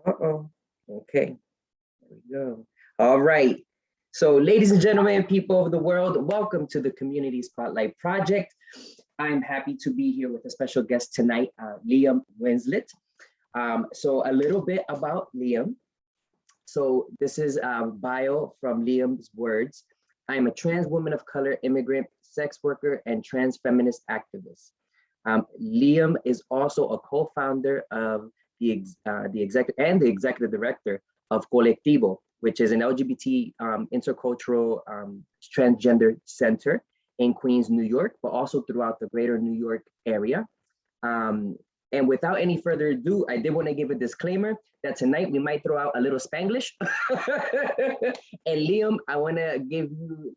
Uh-oh. Okay, there we go. All right. So, ladies and gentlemen, people of the world, welcome to the Community Spotlight Project. I'm happy to be here with a special guest tonight, Liaam Winslet. So, a little bit about Liaam. So, this is a bio from Liam's words. I'm a trans woman of color, immigrant, sex worker, and trans feminist activist. Liaam is also a co-founder of the executive director of Colectivo, which is an LGBT intercultural transgender center in Queens, New York, but also throughout the greater New York area. Um, and without any further ado, I did want to give a disclaimer that tonight we might throw out a little Spanglish. And Liam, I want to give you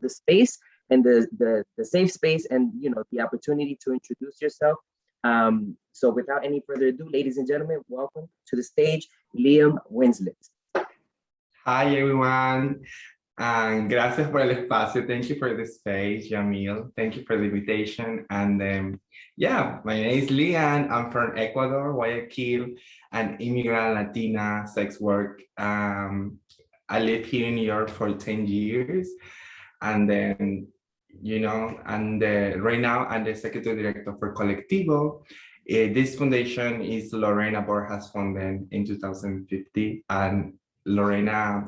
the space and the safe space and the opportunity to introduce yourself. So without any further ado, ladies and gentlemen, welcome to the stage, Liaam Winslet. Hi everyone, and gracias por el espacio. Thank you for the space, Jomil. Thank you for the invitation. And yeah, my name is Liaam. I'm from Ecuador, Guayaquil, an immigrant Latina sex work. I live here in New York for 10 years. And then, right now I'm the executive director for Colectivo. This foundation is Lorena Borjas founded in 2015. And Lorena,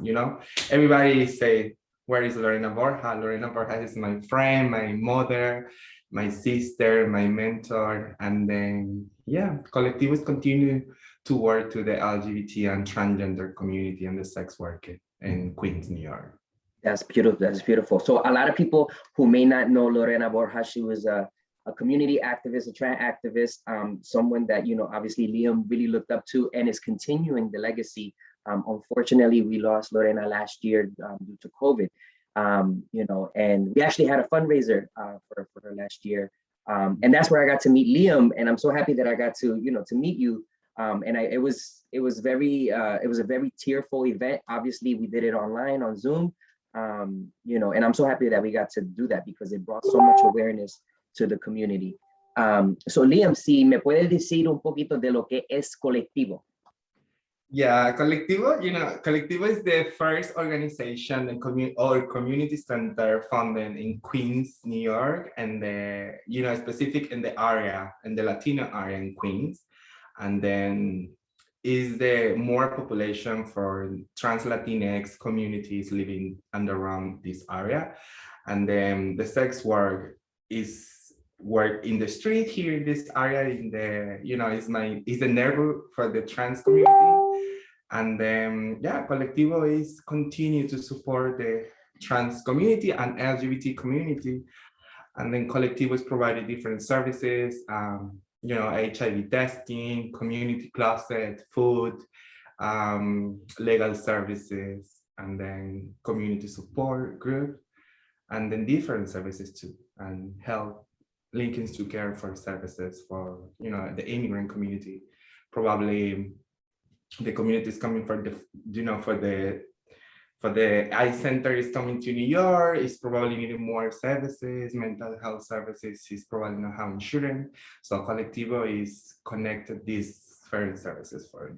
everybody say, where is Lorena Borjas? Lorena Borjas is my friend, my mother, my sister, my mentor. And then, yeah, Colectivos continue to work to the LGBT and transgender community and the sex worker in Queens, New York. That's beautiful. That's beautiful. So a lot of people who may not know Lorena Borjas, she was a community activist, a trans activist, someone that, obviously Liam really looked up to and is continuing the legacy. Unfortunately, we lost Lorena last year due to COVID, and we actually had a fundraiser for her last year. And that's where I got to meet Liam. And I'm so happy that I got to, to meet you. It was a very tearful event. Obviously, we did it online on Zoom. And I'm so happy that we got to do that because it brought so much awareness to the community. So Liam, si me puedes decir un poquito de lo que es Colectivo. Yeah, Colectivo, Colectivo is the first organization and community center founded in Queens, New York, and specific in the area, in the Latino area in Queens. And then is the more population for trans Latinx communities living and around this area. And then the sex work is work in the street here in this area in the, is the neighborhood for the trans community. And then, yeah, Colectivo is continue to support the trans community and LGBT community. And then Colectivo is providing different services, HIV testing, community closet, food, legal services, and then community support group, and then different services too, and health linking to care for services for, the immigrant community. Probably the community is coming for the, for the eye center is coming to New York, is probably needing more services, mental health services, is probably not have insurance. So Colectivo is connected these very services for it.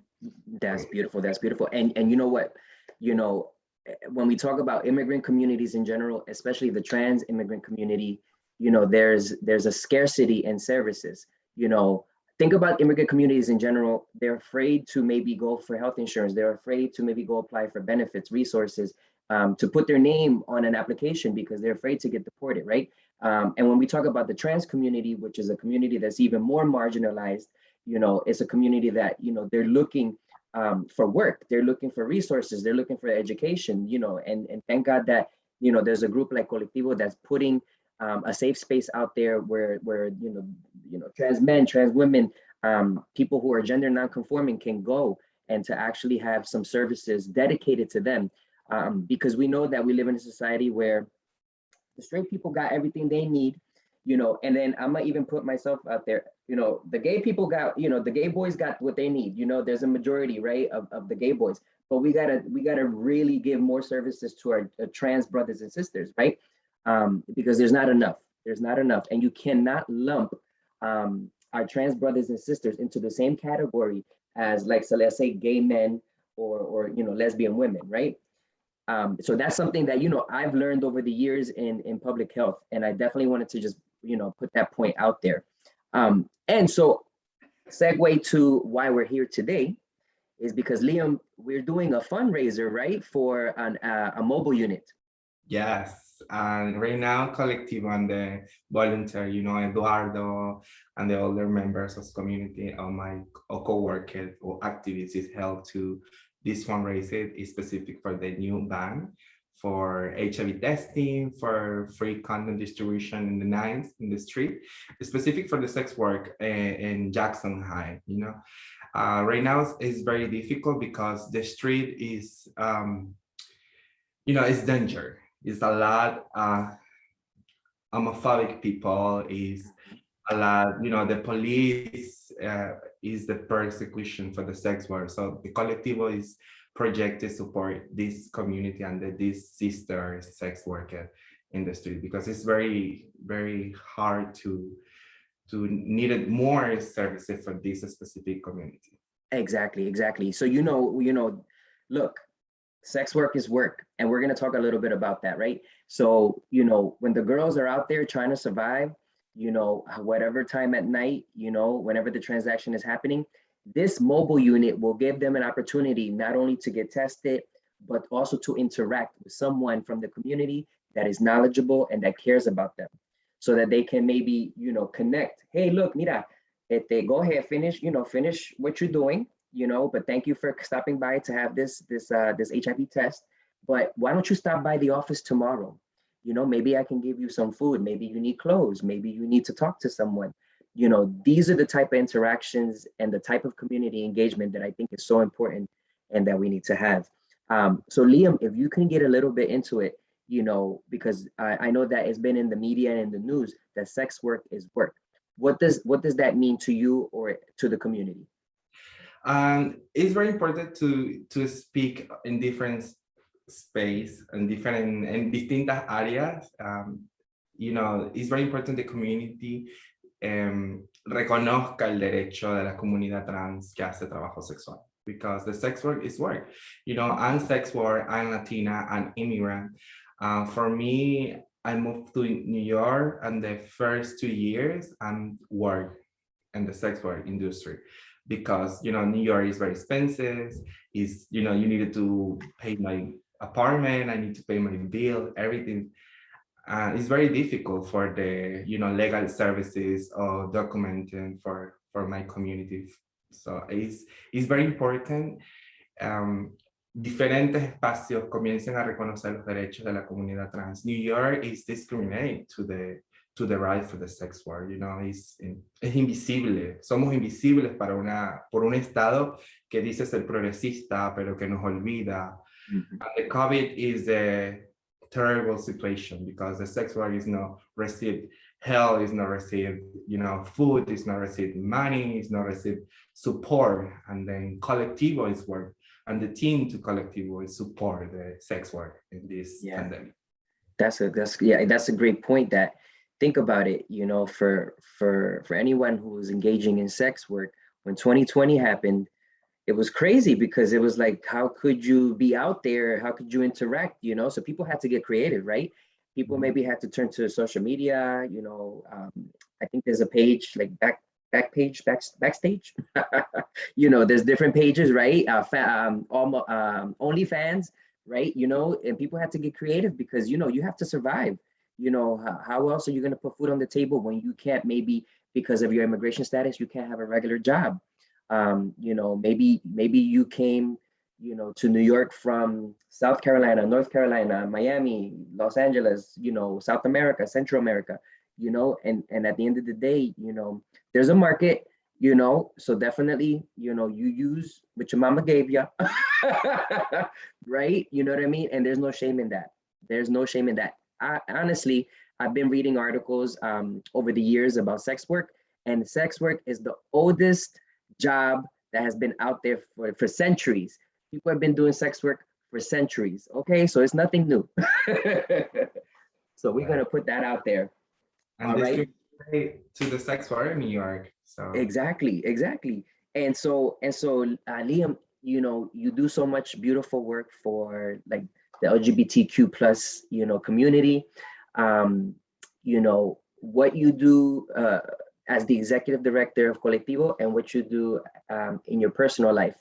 That's beautiful. That's beautiful. And you know what, when we talk about immigrant communities in general, especially the trans immigrant community, there's a scarcity in services. Think about immigrant communities in general. They're afraid to maybe go for health insurance. They're afraid to maybe go apply for benefits, resources, to put their name on an application because they're afraid to get deported, right? And when we talk about the trans community, which is a community that's even more marginalized, it's a community that, they're looking for work, they're looking for resources, they're looking for education, and thank God that, there's a group like Colectivo that's putting a safe space out there where trans men, trans women, people who are gender non-conforming can go and to actually have some services dedicated to them, because we know that we live in a society where the straight people got everything they need, and then I'm gonna even put myself out there, the gay people got, the gay boys got what they need, there's a majority, right, of the gay boys, but we gotta really give more services to our trans brothers and sisters, right? Because there's not enough, and you cannot lump our trans brothers and sisters into the same category as, like, so let's say gay men or lesbian women, right? So that's something that, I've learned over the years in public health, and I definitely wanted to just, put that point out there. And so segue to why we're here today is because, Liam, we're doing a fundraiser, right, for a mobile unit. Yes, and right now, Colectivo and the volunteer, Eduardo and the other members of the community, of my co-workers or activists is held to this fundraiser is specific for the new ban for HIV testing, for free condom distribution in the nights in the street, specific for the sex work in Jackson High. Right now it's very difficult because the street is, it's danger. It's a lot homophobic people, is a lot, the police is the persecution for the sex work. So the Colectivo is projected to support this community and this sister sex worker industry, because it's very, very hard to need more services for this specific community. Exactly. So, look, sex work is work, and we're going to talk a little bit about that, right? So, when the girls are out there trying to survive, whatever time at night, whenever the transaction is happening, this mobile unit will give them an opportunity not only to get tested, but also to interact with someone from the community that is knowledgeable and that cares about them, so that they can maybe, connect. Hey, look, mira, go ahead, finish what you're doing, but thank you for stopping by to have this HIV test. But why don't you stop by the office tomorrow? Maybe I can give you some food. Maybe you need clothes. Maybe you need to talk to someone. These are the type of interactions and the type of community engagement that I think is so important and that we need to have. So Liam, if you can get a little bit into it, because I know that it's been in the media and in the news that sex work is work. What does that mean to you or to the community? It's very important to speak in different space and different and distintas áreas. It's very important the community reconozca el derecho de la comunidad trans que hace trabajo sexual, because the sex work is work. I'm sex work, I'm Latina, I'm immigrant. For me, I moved to New York, and the first 2 years I'm work in the sex work industry, because New York is very expensive. Is you needed to pay my apartment, I need to pay my bill, everything. It's very difficult for the legal services or documenting for my community. So it's very important. Diferentes espacios comiencen a reconocer los derechos de la comunidad trans. New York is discriminated to the right for the sex work. Es invisible. Somos invisibles por un estado que dice ser progresista, pero que nos olvida. Mm-hmm. And the COVID is a terrible situation, because the sex work is not received, health is not received, food is not received, money is not received, support, and then Colectivo is work, and the team to Colectivo is support the sex work in this pandemic. That's a great point. That think about it, for anyone who was engaging in sex work when 2020 happened, it was crazy, because it was like, how could you be out there? How could you interact? So people had to get creative, right? People maybe had to turn to social media. I think there's a page like backstage. There's different pages, right? OnlyFans, right? And people had to get creative, because you have to survive. How else are you going to put food on the table when you can't, maybe because of your immigration status, you can't have a regular job? Maybe you came, to New York from South Carolina, North Carolina, Miami, Los Angeles, South America, Central America, and at the end of the day, there's a market, so definitely, you use what your mama gave you, right? You know what I mean? And there's no shame in that. There's no shame in that. Honestly, I've been reading articles over the years about sex work, and sex work is the oldest job that has been out there for centuries. People have been doing sex work for centuries. Okay, so it's nothing new. So we're gonna put that out there. And all right. To the sex work in New York, So Exactly, exactly. And so, Liam, you do so much beautiful work for like the LGBTQ plus, community. Um, what you do as the executive director of Colectivo and what you do in your personal life,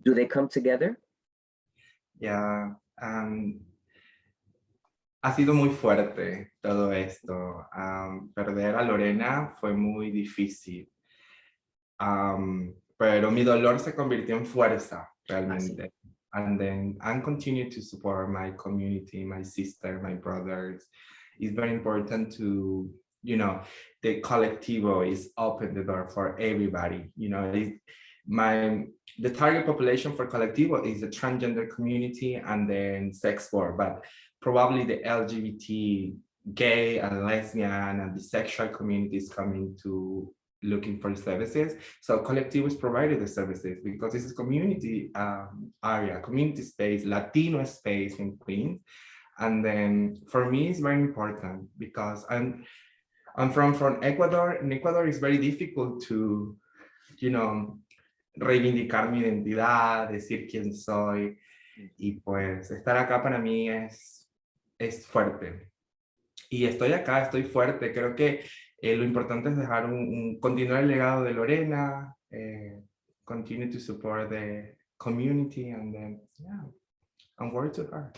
do they come together? yeah, ha sido muy fuerte todo esto. Perder a Lorena fue muy difícil. Pero mi dolor se convirtió en fuerza, Así. realmente. And then I continue to support my community, my sister, my brothers. It's very important to, the Colectivo is open the door for everybody. The target population for Colectivo is the transgender community and then sex work, but probably the LGBT, gay and lesbian and bisexual communities coming to looking for services. So Colectivo is provided the services because this is community area, community space, Latino space in Queens. And then for me, it's very important because I'm from Ecuador. In Ecuador, it's very difficult to, reivindicar mi identidad, decir quién soy. Y pues estar acá para mí es fuerte. Y estoy acá, estoy fuerte. Creo que lo importante es dejar continuar el legado de Lorena, continue to support the community, and then, yeah, and word to her.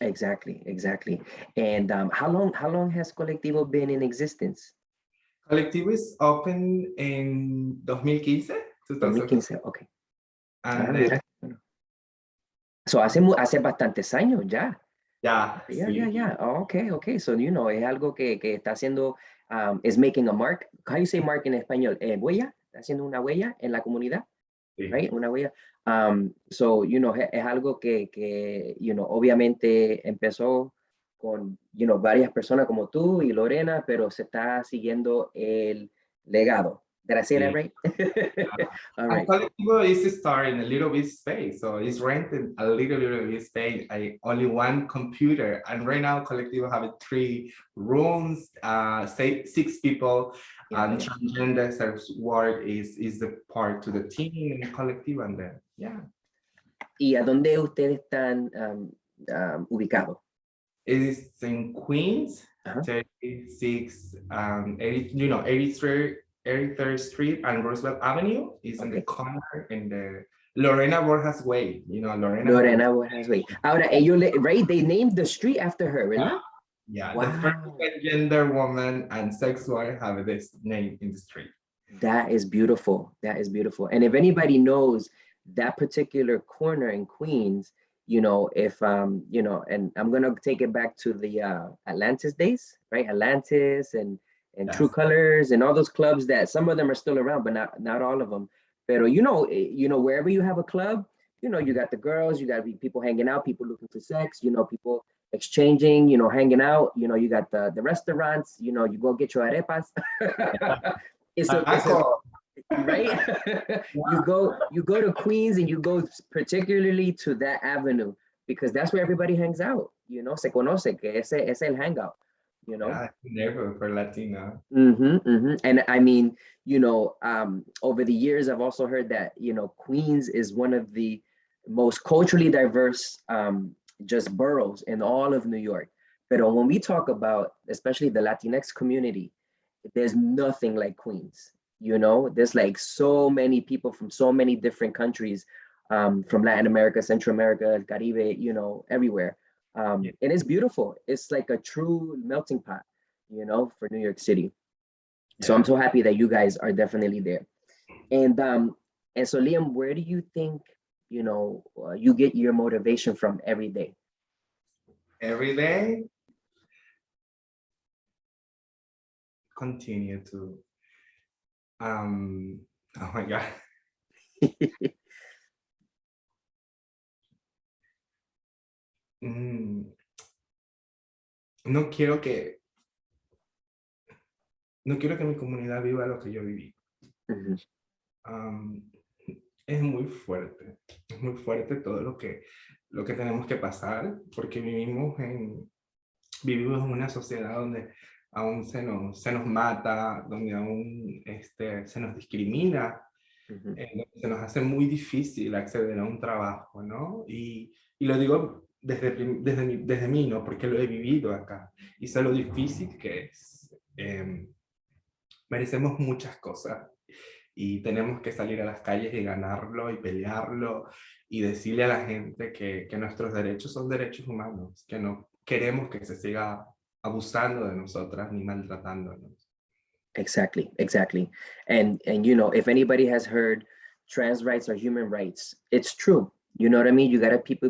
Exactly, exactly. And how long has Colectivo been in existence? Colectivo is open in 2015, 2015, ok. and Mira. So hace bastantes años ya. yeah, Yeah. Oh, okay. So, es algo que está haciendo, is making a mark. How you say mark en español? Huella, está haciendo una huella en la comunidad, sí. right? Una huella. So, es algo que, obviamente empezó con, varias personas como tú y Lorena, pero se está siguiendo el legado. Did I say that right? All And right. Colectivo is starting a little bit space, so it's rented a little bit space. Only one computer, and right now Colectivo have 3 rooms, say 6 people, and transgender service work is the part to the team in Colectivo, and then ¿Y a dónde ustedes están ubicados? It is in Queens, 36, 83rd Street and Roosevelt Avenue is in the corner in the Lorena Borjas Way. Lorena Borjas Way. Ahora, right? They named the street after her, ¿verdad? Yeah. Wow. The first gender woman and sex worker have this name in the street. That is beautiful. And if anybody knows that particular corner in Queens, if and I'm gonna take it back to the Atlantis days, right? Atlantis and True Colors and all those clubs that some of them are still around, but not all of them. Pero wherever you have a club, you got the girls, you got people hanging out, people looking for sex, people exchanging, hanging out, you got the restaurants, you go get your arepas. it's a right. you go to Queens and you go particularly to that avenue because that's where everybody hangs out, se conoce que ese es el hangout, Never for Latino. And I mean, over the years I've also heard that Queens is one of the most culturally diverse just boroughs in all of New York. But when we talk about especially the Latinx community, there's nothing like Queens. There's like so many people from so many different countries, from Latin America, Central America, Caribe, everywhere. And it's beautiful. It's like a true melting pot, for New York City. So I'm so happy that you guys are definitely there. And so Liam, where do you think, you get your motivation from every day? Every day, continue to oh my God. No quiero que mi comunidad viva lo que yo viví. Es muy fuerte todo lo que tenemos que pasar, porque vivimos en una sociedad donde aún se nos mata, donde aún se nos discrimina, donde se nos hace muy difícil acceder a un trabajo, ¿no? Y lo digo desde mí, ¿no? Porque lo he vivido acá y sé lo difícil que es. Merecemos muchas cosas y tenemos que salir a las calles y ganarlo y pelearlo y decirle a la gente que nuestros derechos son derechos humanos, que no queremos que se siga abusando de nosotras ni maltratándonos. Exactly, exactly. And you know, if anybody has heard trans rights are human rights, it's true. You know what I mean? You gotta treat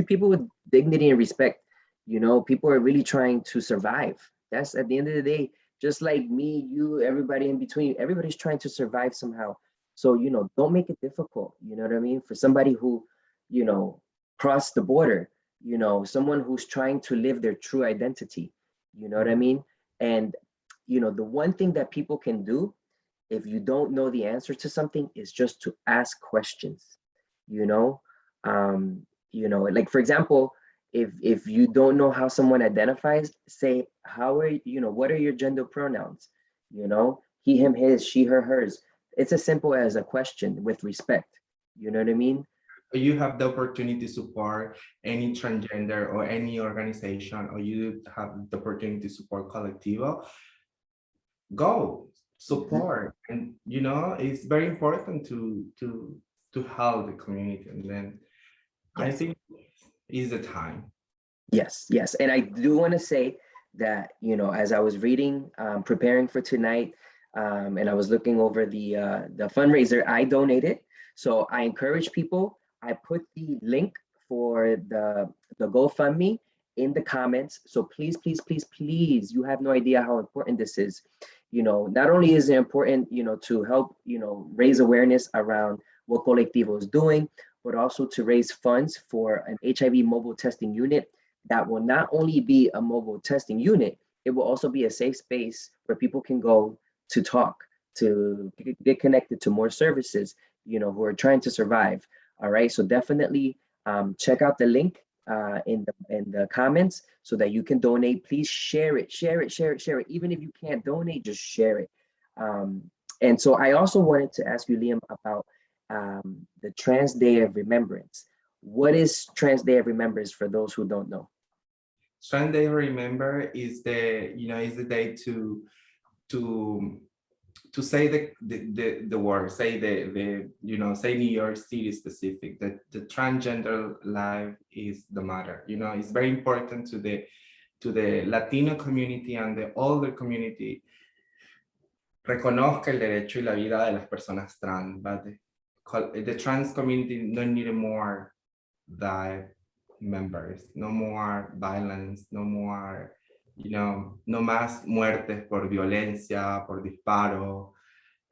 people with dignity and respect. You know, people are really trying to survive. That's at the end of the day, just like me, you, everybody in between, everybody's trying to survive somehow. So, you know, don't make it difficult. You know what I mean? For somebody who, you know, crossed the border, you know, someone who's trying to live their true identity. You know what I mean? And you know, the one thing that people can do if you don't know the answer to something is just to ask questions, you know? You know, like for example, if you don't know how someone identifies, say, how are you know, what are your gender pronouns? You know, he, him, his, she, her, hers. It's as simple as a question with respect. You know what I mean? You have the opportunity to support any transgender or any organization, or you have the opportunity to support Colectivo, go support. And you know, it's very important to help the community. And then I Yes. think is the time. Yes, yes. And I do want to say that, you know, as I was reading, preparing for tonight, and I was looking over the fundraiser, I donated. So I encourage people. I put the link for the GoFundMe in the comments. So please, please, please, please, you have no idea how important this is. You know, not only is it important, you know, to help, you know, raise awareness around what Colectivo is doing, but also to raise funds for an HIV mobile testing unit that will not only be a mobile testing unit, it will also be a safe space where people can go to talk, to get connected to more services, you know, who are trying to survive. All right, so definitely check out the link in the comments so that you can donate. Please share it, share it, share it, share it. Even if you can't donate, just share it. Um, and so I also wanted to ask you, Liam, about the Trans Day of Remembrance. What is Trans Day of Remembrance for those who don't know? Sunday, remember, is the, you know, is the day to to say the word, say the you know, say New York City specific, that the transgender life is the matter. You know, it's very important to the Latino community and the older community reconozca el derecho y la vida de las personas trans, but the trans community don't need more that members, no more violence, no more, you know, no más muertes por violencia, por disparo.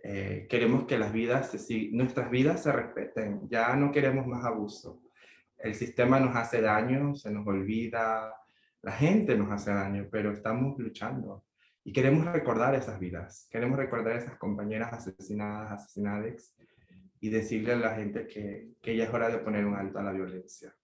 Queremos que las vidas, nuestras vidas se respeten, ya no queremos más abuso. El sistema nos hace daño, se nos olvida, la gente nos hace daño, pero estamos luchando. Y queremos recordar esas vidas, queremos recordar esas compañeras asesinadas, asesinadas, y decirle a la gente que ya es hora de poner un alto a la violencia.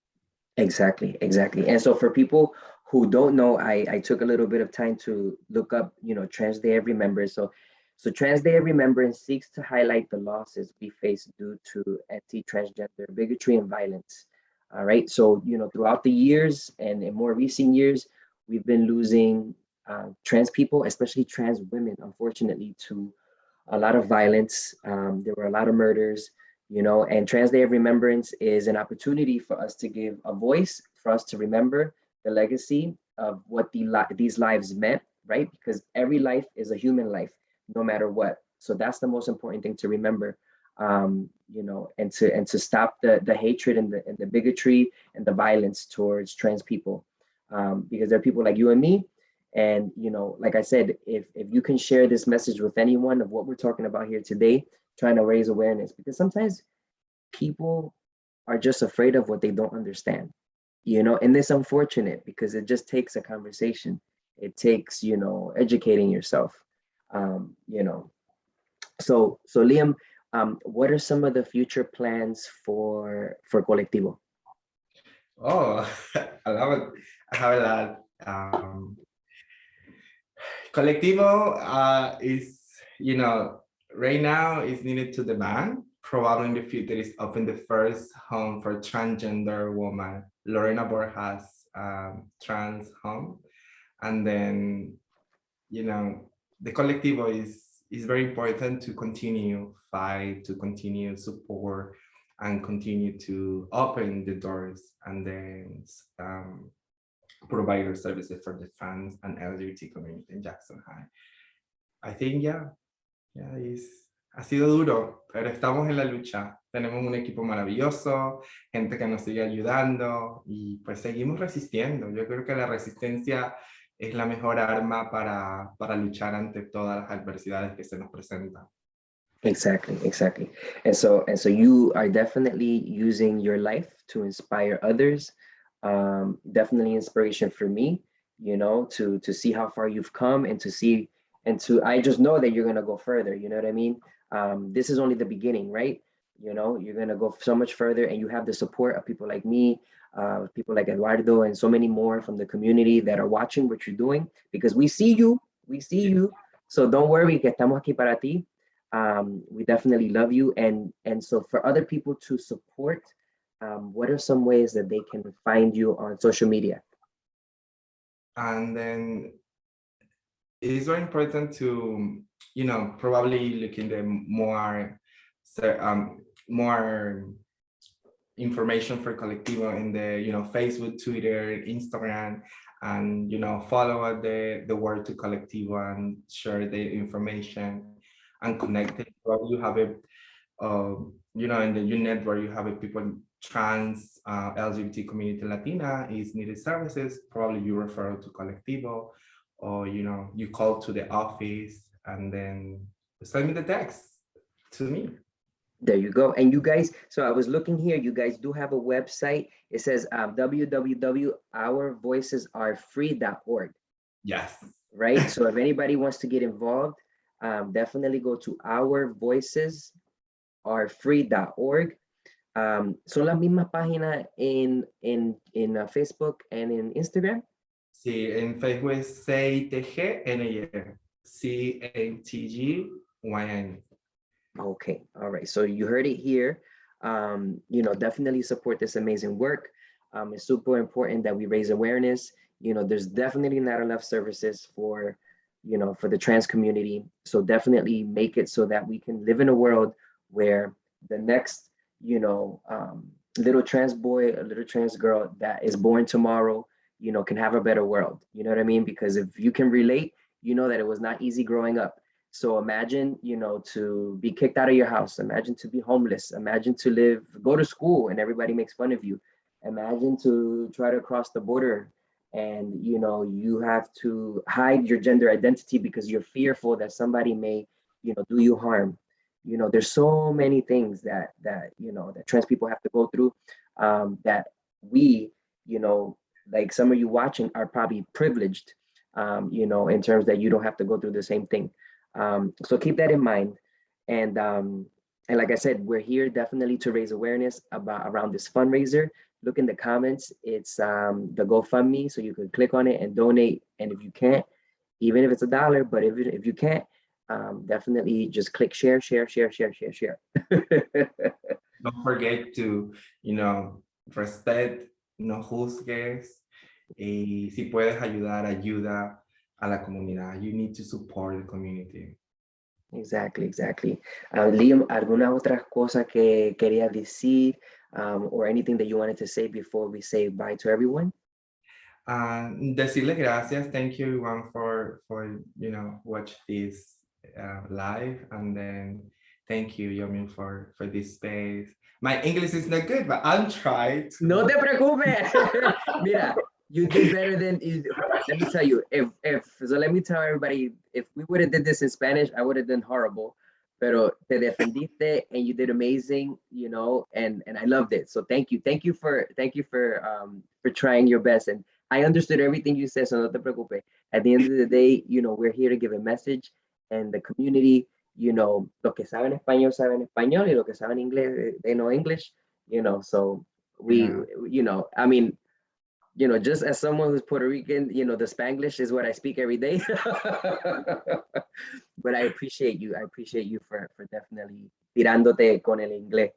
Exactly, exactly. And so for people who don't know, I took a little bit of time to look up, you know, Trans Day of Remembrance. So Trans Day of Remembrance seeks to highlight the losses we face due to anti-transgender bigotry and violence. All right. So, you know, throughout the years and in more recent years, we've been losing trans people, especially trans women, unfortunately, to a lot of violence. There were a lot of murders, you know, and Trans Day of Remembrance is an opportunity for us to give a voice, for us to remember the legacy of what these lives meant, right? Because every life is a human life, no matter what. So that's the most important thing to remember, you know, and to stop the hatred and the bigotry and the violence towards trans people, because there are people like you and me. And, you know, like I said, if you can share this message with anyone of what we're talking about here today, trying to raise awareness, because sometimes people are just afraid of what they don't understand, you know, and it's unfortunate because it just takes a conversation. It takes, you know, educating yourself, you know. So Liam, what are some of the future plans for Colectivo? Oh, I love it. I have a lot. Colectivo is, you know, right now is needed to demand. Probably in the future is open the first home for transgender woman, Lorena Borjas, trans home. And then, you know, the Colectivo is very important to continue fight, to continue support, and continue to open the doors and then provider services for the trans and LGBT community in Jackson High. I think, ha sido duro, pero estamos en la lucha. Tenemos un equipo maravilloso, gente que nos sigue ayudando y pues seguimos resistiendo. Yo creo que la resistencia es la mejor arma para luchar ante todas las adversidades que se nos presentan. Exactly, exactly. And so you are definitely using your life to inspire others. Definitely inspiration for me, you know, to see how far you've come and I just know that you're gonna go further, you know what I mean? This is only the beginning, right? You know, you're gonna go so much further, and you have the support of people like me, people like Eduardo, and so many more from the community that are watching what you're doing, because we see you. So don't worry, que estamos aquí para ti. We definitely love you. And so for other people to support, what are some ways that they can find you on social media? And then it's very important to, you know, probably look in the more information for Colectivo in the, you know, Facebook, Twitter, Instagram, and, you know, follow the word to Colectivo and share the information and connect it. Probably you have a, you know, in the unit where you have a people trans, LGBT community Latina is needed services, probably you refer to Colectivo, or, you know, you call to the office and then send me the text to me. There you go. And you guys, so I was looking here, you guys do have a website. It says www.ourvoicesarefree.org. Yes. Right? So if anybody wants to get involved, definitely go to ourvoicesarefree.org. Son las mismas páginas in Facebook and in Instagram? Sí, en Facebook es CATGNY, CATGYN. Okay, all right. So you heard it here. You know, definitely support this amazing work. It's super important that we raise awareness. You know, there's definitely not enough services for, you know, for the trans community. So definitely make it so that we can live in a world where the next, you know, little trans boy, a little trans girl that is born tomorrow, you know, can have a better world. You know what I mean? Because if you can relate, you know that it was not easy growing up. So imagine, you know, to be kicked out of your house. Imagine to be homeless. Imagine to go to school and everybody makes fun of you. Imagine to try to cross the border and, you know, you have to hide your gender identity because you're fearful that somebody may, you know, do you harm. You know, there's so many things that you know, that trans people have to go through, that we, you know, like some of you watching are probably privileged, you know, in terms that you don't have to go through the same thing. So keep that in mind. And like I said, we're here definitely to raise awareness around this fundraiser. Look in the comments, it's the GoFundMe, so you can click on it and donate. And if you can't, even if it's $1, but if you can't, definitely just click share. Don't forget to, you know, respect, no juzgues, y si puedes ayudar, ayuda a la comunidad. You need to support the community. Exactly. Liam, ¿alguna otra cosa que quería decir, or anything that you wanted to say before we say bye to everyone? Decirle gracias. Thank you everyone for you know, watch this live, and then thank you, Jomil, for this space. My English is not good, but I'll try to. No te preocupes. Mira, you did better than. Let me tell you. Let me tell everybody. If we would have did this in Spanish, I would have done horrible. Pero te defendiste and you did amazing. You know, and I loved it. So thank you for trying your best. And I understood everything you said. So no te preocupes. At the end of the day, you know, we're here to give a message, and the community, you know, los que saben español, y los que saben inglés, they know English, you know, so we, Yeah. you know, I mean, you know, just as someone who's Puerto Rican, you know, the Spanglish is what I speak every day. But I appreciate you. I appreciate you for definitely tirándote con el inglés.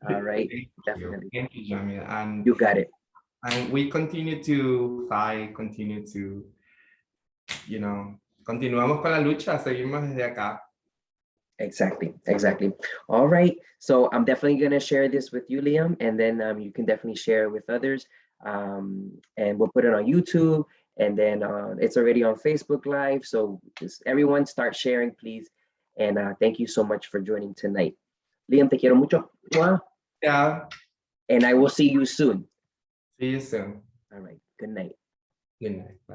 All right, definitely. Thank you, Jomil. You got it. And we continue to fight, continue to, you know, continuamos con la lucha, seguimos desde acá. Exactly, exactly. All right. So I'm definitely going to share this with you, Liam, and then you can definitely share it with others. And we'll put it on YouTube, and then it's already on Facebook Live. So just everyone start sharing, please. And thank you so much for joining tonight. Liam, te quiero mucho. Mwah. Yeah. And I will see you soon. See you soon. All right. Good night. Good night. Bye.